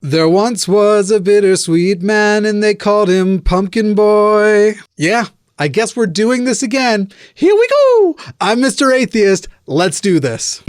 There once was a bittersweet man and they called him Pumpkin Boy. Yeah, I guess we're doing this again. Here we go. I'm Mr. Atheist. Let's do this.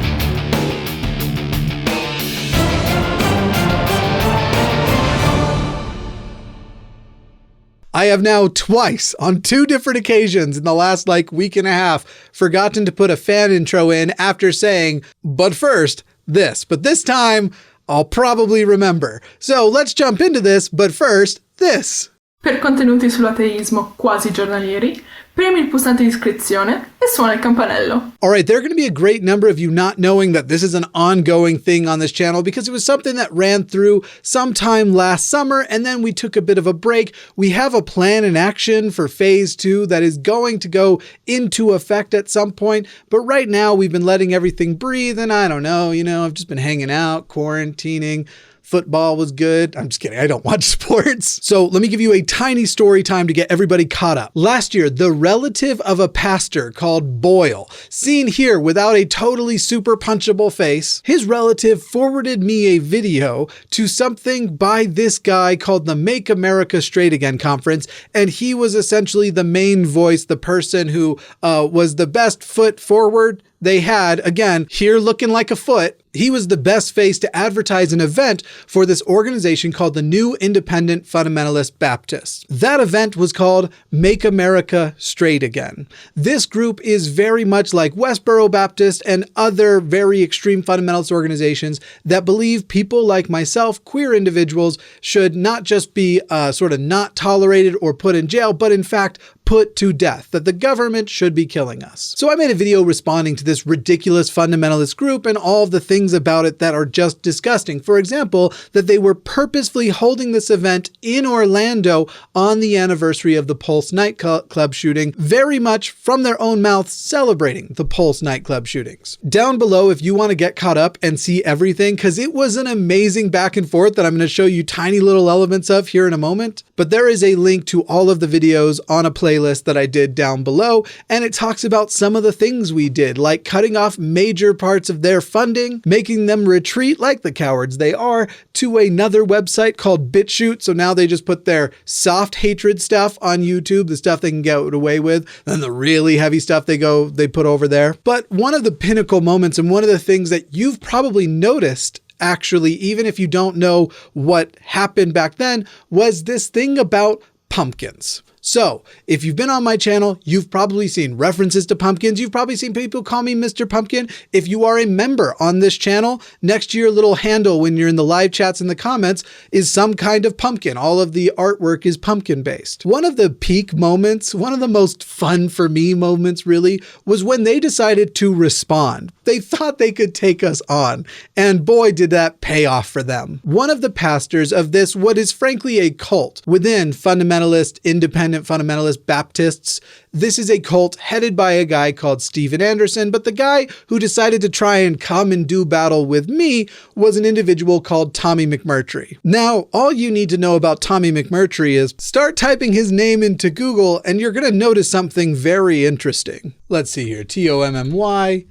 I have now twice, on two different occasions in the last week and a half, forgotten to put a fan intro in after saying, but first, this. But this time, I'll probably remember. So let's jump into this, but first, this. Per contenuti sull'ateismo quasi giornalieri, premi il pulsante di iscrizione e suona il campanello. All right, there are going to be a great number of you not knowing that this is an ongoing thing on this channel because it was something that ran through sometime last summer and then we took a bit of a break. We have a plan in action for phase 2 that is going to go into effect at some point, but right now we've been letting everything breathe and I don't know, I've just been hanging out, quarantining. Football was good. I'm just kidding. I don't watch sports. So let me give you a tiny story time to get everybody caught up. Last year, the relative of a pastor called Boyle, seen here without a totally super punchable face, his relative forwarded me a video to something by this guy called the Make America Straight Again conference. And he was essentially the main voice, the person who was the best foot forward they had, again, here looking like a foot. He was the best face to advertise an event for this organization called the New Independent Fundamentalist Baptists. That event was called Make America Straight Again. This group is very much like Westboro Baptist and other very extreme fundamentalist organizations that believe people like myself, queer individuals, should not just be sort of not tolerated or put in jail, but in fact, put to death, that the government should be killing us. So I made a video responding to this ridiculous fundamentalist group and all of the things about it that are just disgusting. For example, that they were purposefully holding this event in Orlando on the anniversary of the Pulse nightclub shooting, very much from their own mouths celebrating the Pulse nightclub shootings. Down below, if you want to get caught up and see everything, because it was an amazing back and forth that I'm going to show you tiny little elements of here in a moment, but there is a link to all of the videos on a playlist that I did down below, and it talks about some of the things we did, like cutting off major parts of their funding, making them retreat like the cowards they are to another website called BitChute. So now they just put their soft hatred stuff on YouTube, the stuff they can get away with, then the really heavy stuff they put over there. But one of the pinnacle moments and one of the things that you've probably noticed actually, even if you don't know what happened back then, was this thing about pumpkins. So if you've been on my channel, you've probably seen references to pumpkins. You've probably seen people call me Mr. Pumpkin. If you are a member on this channel, next to your little handle when you're in the live chats in the comments is some kind of pumpkin. All of the artwork is pumpkin based. One of the peak moments, one of the most fun for me moments really, was when they decided to respond. They thought they could take us on, and boy, did that pay off for them. One of the pastors of this, what is frankly a cult within fundamentalist, independent fundamentalist Baptists, this is a cult headed by a guy called Steven Anderson, but the guy who decided to try and come and do battle with me was an individual called Tommy McMurtry. Now, all you need to know about Tommy McMurtry is start typing his name into Google and you're going to notice something very interesting. Let's see here, Tommy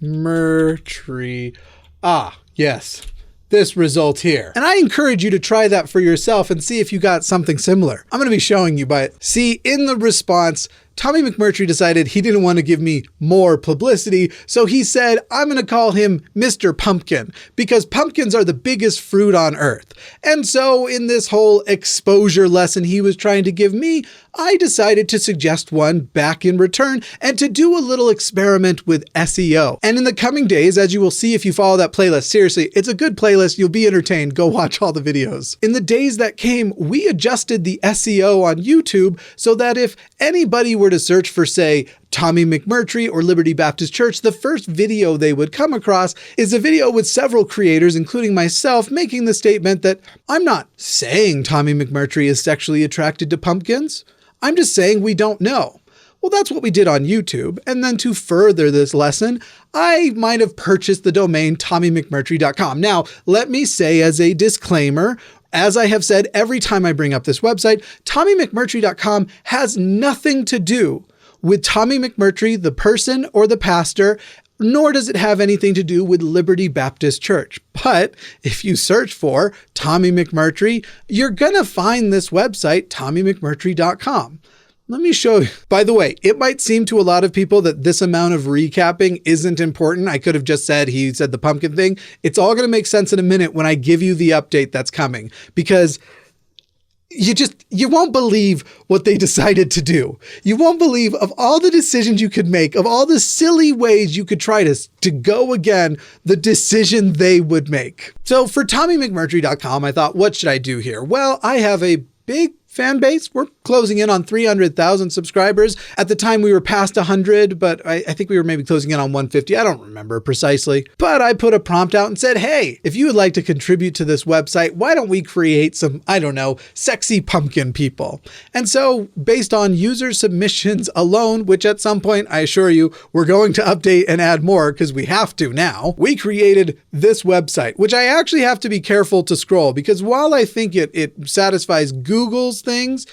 McMurtry. Ah, yes. This result here. And I encourage you to try that for yourself and see if you got something similar. I'm going to be showing you, but see, in the response, Tommy McMurtry decided he didn't want to give me more publicity, so he said, I'm going to call him Mr. Pumpkin, because pumpkins are the biggest fruit on earth. And so in this whole exposure lesson he was trying to give me, I decided to suggest one back in return and to do a little experiment with SEO. And in the coming days, as you will see if you follow that playlist, seriously, it's a good playlist, you'll be entertained, go watch all the videos. In the days that came, we adjusted the SEO on YouTube so that if anybody were to search for, say, Tommy McMurtry or Liberty Baptist Church, the first video they would come across is a video with several creators, including myself, making the statement that I'm not saying Tommy McMurtry is sexually attracted to pumpkins. I'm just saying we don't know. Well, that's what we did on YouTube. And then to further this lesson, I might have purchased the domain tommymcmurtry.com. Now, let me say as a disclaimer, as I have said every time I bring up this website, tommymcmurtry.com has nothing to do with Tommy McMurtry, the person or the pastor, nor does it have anything to do with Liberty Baptist Church. But if you search for Tommy McMurtry, you're going to find this website, tommymcmurtry.com. Let me show you. By the way, it might seem to a lot of people that this amount of recapping isn't important. I could have just said he said the pumpkin thing. It's all going to make sense in a minute when I give you the update that's coming, because you won't believe what they decided to do. You won't believe, of all the decisions you could make, of all the silly ways you could try to go again, the decision they would make. So for TommyMcMurtry.com, I thought, what should I do here? Well, I have a big fan base. We're closing in on 300,000 subscribers. At the time we were past 100, but I think we were maybe closing in on 150. I don't remember precisely, but I put a prompt out and said, hey, if you would like to contribute to this website, why don't we create some, I don't know, sexy pumpkin people? And so based on user submissions alone, which at some point, I assure you, we're going to update and add more because we have to now, we created this website, which I actually have to be careful to scroll, because while I think it satisfies Google's things,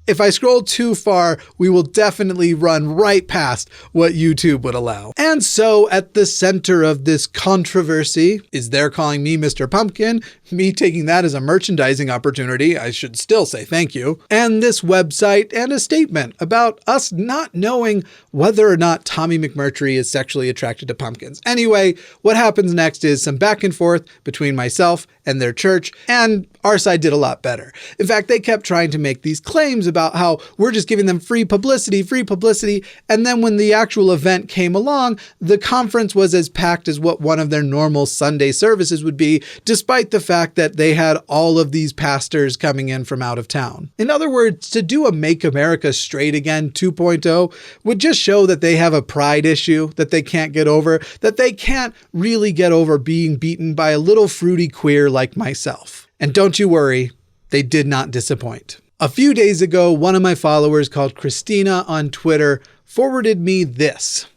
if I scroll too far, we will definitely run right past what YouTube would allow. And so at the center of this controversy is they're calling me Mr. Pumpkin, me taking that as a merchandising opportunity. I should still say thank you. And this website and a statement about us not knowing whether or not Tommy McMurtry is sexually attracted to pumpkins. Anyway, what happens next is some back and forth between myself and their church, and our side did a lot better. In fact, they kept trying to make these claims about how we're just giving them free publicity. And then when the actual event came along, the conference was as packed as what one of their normal Sunday services would be, despite the fact that they had all of these pastors coming in from out of town. In other words, to do a Make America Straight Again 2.0 would just show that they have a pride issue that they can't get over, that they can't really get over being beaten by a little fruity queer like myself. And don't you worry, they did not disappoint. A few days ago, one of my followers called Christina on Twitter forwarded me this.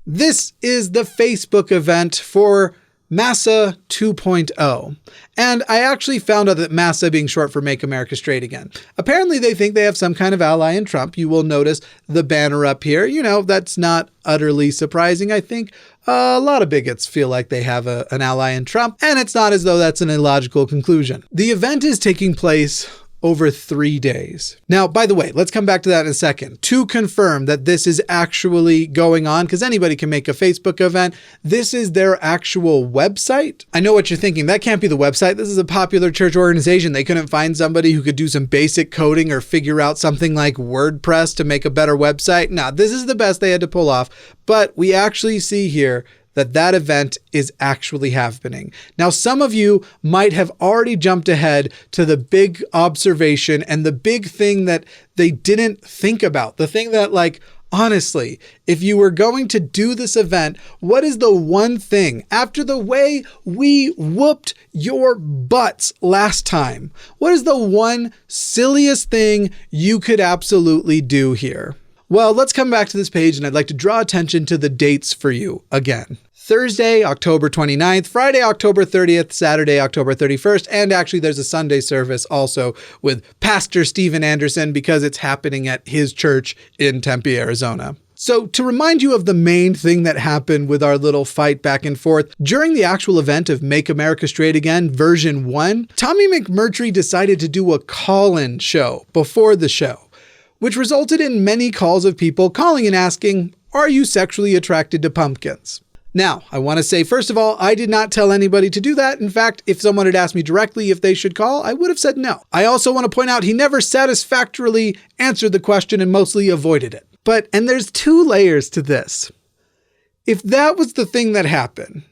This is the Facebook event for Massa 2.0. And I actually found out that Massa being short for Make America Straight Again. Apparently they think they have some kind of ally in Trump. You will notice the banner up here. You know, that's not utterly surprising. I think a lot of bigots feel like they have an ally in Trump, and it's not as though that's an illogical conclusion. The event is taking place over 3 days. Now, by the way, let's come back to that in a second. To confirm that this is actually going on, because anybody can make a Facebook event, this is their actual website. I know what you're thinking. That can't be the website. This is a popular church organization. They couldn't find somebody who could do some basic coding or figure out something like WordPress to make a better website. No, this is the best they had to pull off. But we actually see here that event is actually happening. Now, some of you might have already jumped ahead to the big observation and the big thing that they didn't think about. The thing that, like, honestly, if you were going to do this event, what is the one thing, after the way we whooped your butts last time, what is the one silliest thing you could absolutely do here? Well, let's come back to this page, and I'd like to draw attention to the dates for you again. Thursday, October 29th, Friday, October 30th, Saturday, October 31st, and actually there's a Sunday service also with Pastor Steven Anderson because it's happening at his church in Tempe, Arizona. So to remind you of the main thing that happened with our little fight back and forth, during the actual event of Make America Straight Again version 1, Tommy McMurtry decided to do a call-in show before the show, which resulted in many calls of people calling and asking, are you sexually attracted to pumpkins? Now, I want to say, first of all, I did not tell anybody to do that. In fact, if someone had asked me directly if they should call, I would have said no. I also want to point out he never satisfactorily answered the question and mostly avoided it. And there's 2 layers to this. If that was the thing that happened,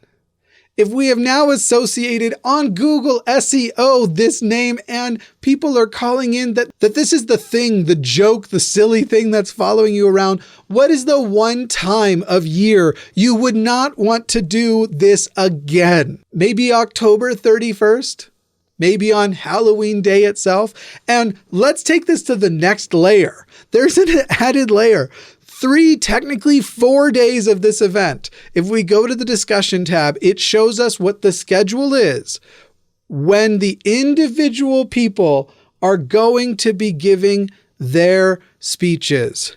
if we have now associated on Google SEO this name and people are calling in that this is the thing, the joke, the silly thing that's following you around, what is the one time of year you would not want to do this again? Maybe October 31st? Maybe on Halloween Day itself? And let's take this to the next layer. There's an added layer. 3, technically 4 days of this event. If we go to the discussion tab, it shows us what the schedule is when the individual people are going to be giving their speeches.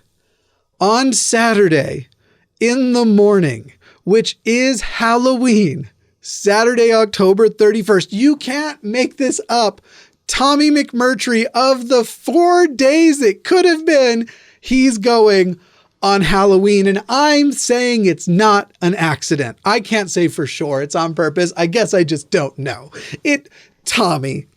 On Saturday, in the morning, which is Halloween, Saturday, October 31st. You can't make this up. Tommy McMurtry, of the 4 days it could have been, he's going on Halloween, and I'm saying it's not an accident. I can't say for sure it's on purpose. I guess I just don't know. Tommy.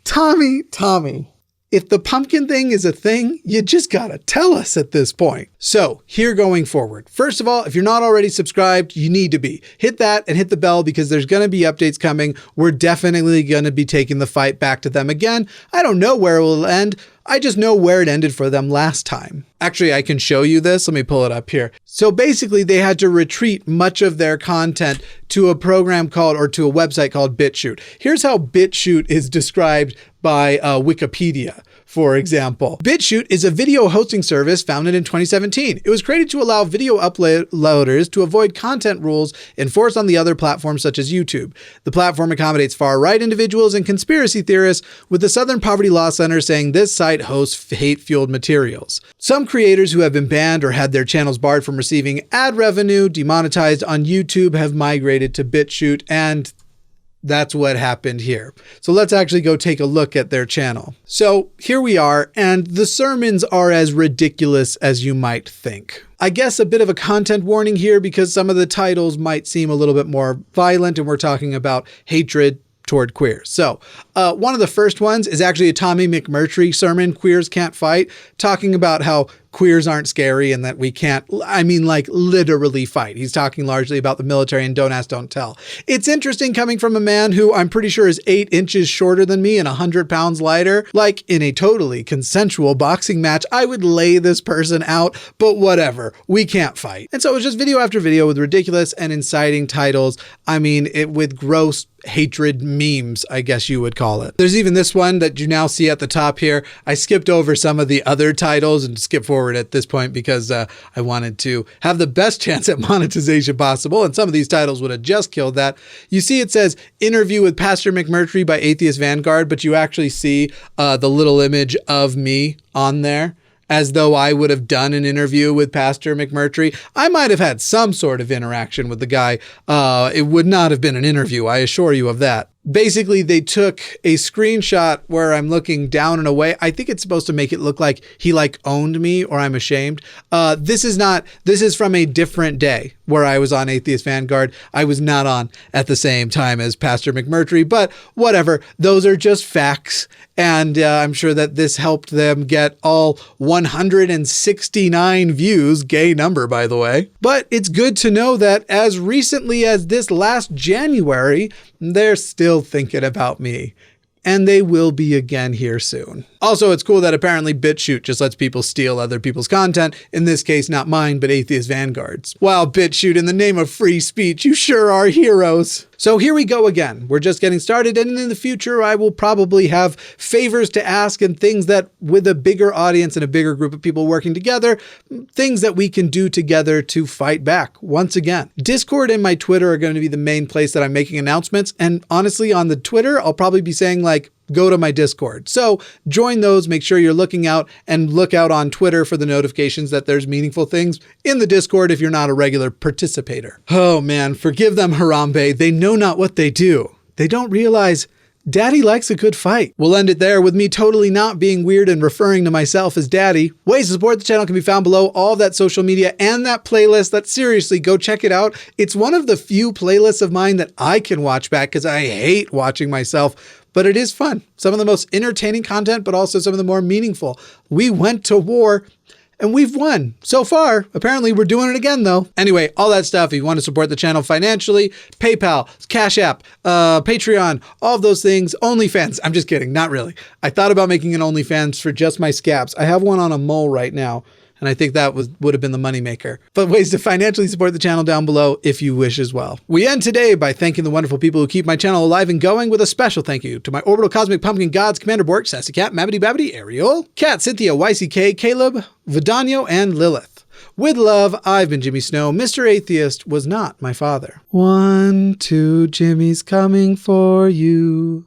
If the pumpkin thing is a thing, you just gotta tell us at this point. So here going forward, first of all, if you're not already subscribed, you need to be. Hit that and hit the bell because there's gonna be updates coming. We're definitely gonna be taking the fight back to them again. I don't know where it will end. I just know where it ended for them last time. Actually, I can show you this. Let me pull it up here. So basically, they had to retreat much of their content to a program called, or to a website called BitChute. Here's how BitChute is described by Wikipedia, for example. BitChute is a video hosting service founded in 2017. It was created to allow video uploaders to avoid content rules enforced on the other platforms such as YouTube. The platform accommodates far-right individuals and conspiracy theorists, with the Southern Poverty Law Center saying this site hosts hate-fueled materials. Some creators who have been banned or had their channels barred from receiving ad revenue demonetized on YouTube have migrated to BitChute, and that's what happened here. So let's actually go take a look at their channel. So here we are, and the sermons are as ridiculous as you might think. I guess a bit of a content warning here because some of the titles might seem a little bit more violent, and we're talking about hatred toward queers. So one of the first ones is actually a Tommy McMurtry sermon, Queers Can't Fight, talking about how queers aren't scary and that we can't, I mean, like literally fight. He's talking largely about the military and don't ask, don't tell. It's interesting coming from a man who I'm pretty sure is 8 inches shorter than me and 100 pounds lighter. Like in a totally consensual boxing match, I would lay this person out, but whatever, we can't fight. And so it was just video after video with ridiculous and inciting titles. I mean, with gross hatred memes, I guess you would call it. There's even this one that you now see at the top here. I skipped over some of the other titles and skip forward at this point because I wanted to have the best chance at monetization possible, and some of these titles would have just killed that. You see it says interview with Pastor McMurtry by Atheist Vanguard, but you actually see the little image of me on there, as though I would have done an interview with Pastor McMurtry. I might have had some sort of interaction with the guy. It would not have been an interview, I assure you of that. Basically, they took a screenshot where I'm looking down and away. I think it's supposed to make it look like he owned me or I'm ashamed. This is from a different day where I was on Atheist Vanguard. I was not on at the same time as Pastor McMurtry, but whatever. Those are just facts. And I'm sure that this helped them get all 169 views, gay number, by the way. But it's good to know that as recently as this last January, they're still thinking about me. And they will be again here soon. Also, it's cool that apparently BitChute just lets people steal other people's content. In this case, not mine, but Atheist Vanguard's. Wow, BitChute, in the name of free speech, you sure are heroes. So here we go again. We're just getting started, and in the future, I will probably have favors to ask and things that, with a bigger audience and a bigger group of people working together, things that we can do together to fight back once again. Discord and my Twitter are going to be the main place that I'm making announcements, and honestly, on the Twitter, I'll probably be saying go to my Discord. So join those, make sure you're looking out, and look out on Twitter for the notifications that there's meaningful things in the Discord if you're not a regular participator. Oh man, forgive them, Harambe. They know not what they do. They don't realize Daddy likes a good fight. We'll end it there with me totally not being weird and referring to myself as Daddy. Ways to support the channel can be found below, all of that social media and that playlist. That seriously, go check it out. It's one of the few playlists of mine that I can watch back because I hate watching myself. But it is fun. Some of the most entertaining content, but also some of the more meaningful. We went to war and we've won so far. Apparently we're doing it again though. Anyway, all that stuff. If you want to support the channel financially, PayPal, Cash App, Patreon, all of those things, OnlyFans. I'm just kidding. Not really. I thought about making an OnlyFans for just my scabs. I have one on a mole right now. And I think that would have been the moneymaker. But ways to financially support the channel down below if you wish as well. We end today by thanking the wonderful people who keep my channel alive and going, with a special thank you to my orbital cosmic pumpkin gods, Commander Bork, Sassy Cat, Mabbity Babbity, Ariel, Cat, Cynthia, YCK, Caleb, Vidanio, and Lilith. With love, I've been Jimmy Snow. Mr. Atheist was not my father. 1, 2, Jimmy's coming for you.